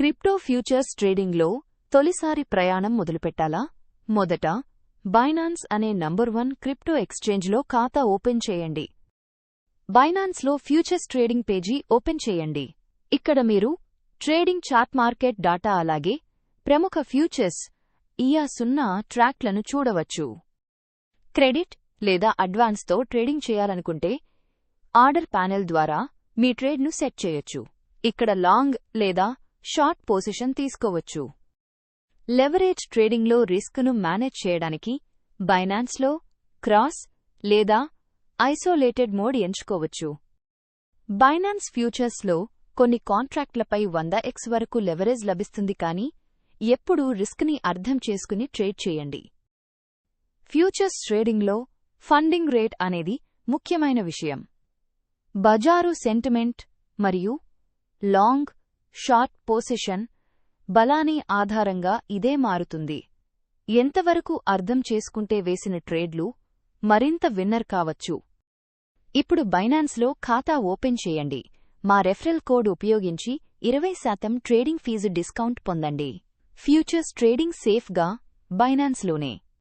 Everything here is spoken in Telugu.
క్రిప్టో ఫ్యూచర్స్ ట్రేడింగ్లో తొలిసారి ప్రయాణం మొదలుపెట్టాలా? మొదట బైనాన్స్ అనే నంబర్ 1 క్రిప్టో ఎక్స్చేంజ్లో ఖాతా ఓపెన్ చేయండి. బైనాన్స్లో ఫ్యూచర్స్ ట్రేడింగ్ పేజీ ఓపెన్ చేయండి. ఇక్కడ మీరు ట్రేడింగ్ చార్ట్, మార్కెట్ డాటా, అలాగే ప్రముఖ ఫ్యూచర్స్ IA0 ట్రాక్లను చూడవచ్చు. క్రెడిట్ లేదా అడ్వాన్స్తో ట్రేడింగ్ చేయాలనుకుంటే ఆర్డర్ ప్యానెల్ ద్వారా మీ ట్రేడ్ను సెట్ చేయొచ్చు. ఇక్కడ లాంగ్ లేదా షార్ట్ పొజిషన్ తీసుకోవచ్చు. లెవరేజ్ ట్రేడింగ్లో రిస్క్ను మేనేజ్ చేయడానికి బైనాన్స్లో క్రాస్ లేదా ఐసోలేటెడ్ మోడ్ ఎంచుకోవచ్చు. బైనాన్స్ ఫ్యూచర్స్లో కొన్ని కాంట్రాక్ట్లపై 100x వరకు లెవరేజ్ లభిస్తుంది, కానీ ఎప్పుడూ రిస్క్ని అర్థం చేసుకుని ట్రేడ్ చేయండి. ఫ్యూచర్స్ ట్రేడింగ్లో ఫండింగ్ రేట్ అనేది ముఖ్యమైన విషయం. బజారు సెంటిమెంట్ మరియు లాంగ్, షార్ట్ పొజిషన్ బలాని ఆధారంగా ఇదే మారుతుంది. ఎంతవరకు అర్థం చేసుకుంటే వేసిన ట్రేడ్లు మరింత విన్నర్ కావచ్చు. ఇప్పుడు బైనాన్స్లో ఖాతా ఓపెన్ చేయండి. మా రెఫరల్ కోడ్ ఉపయోగించి 20% ట్రేడింగ్ ఫీజు డిస్కౌంట్ పొందండి. ఫ్యూచర్స్ ట్రేడింగ్ సేఫ్గా బైనాన్స్లోనే.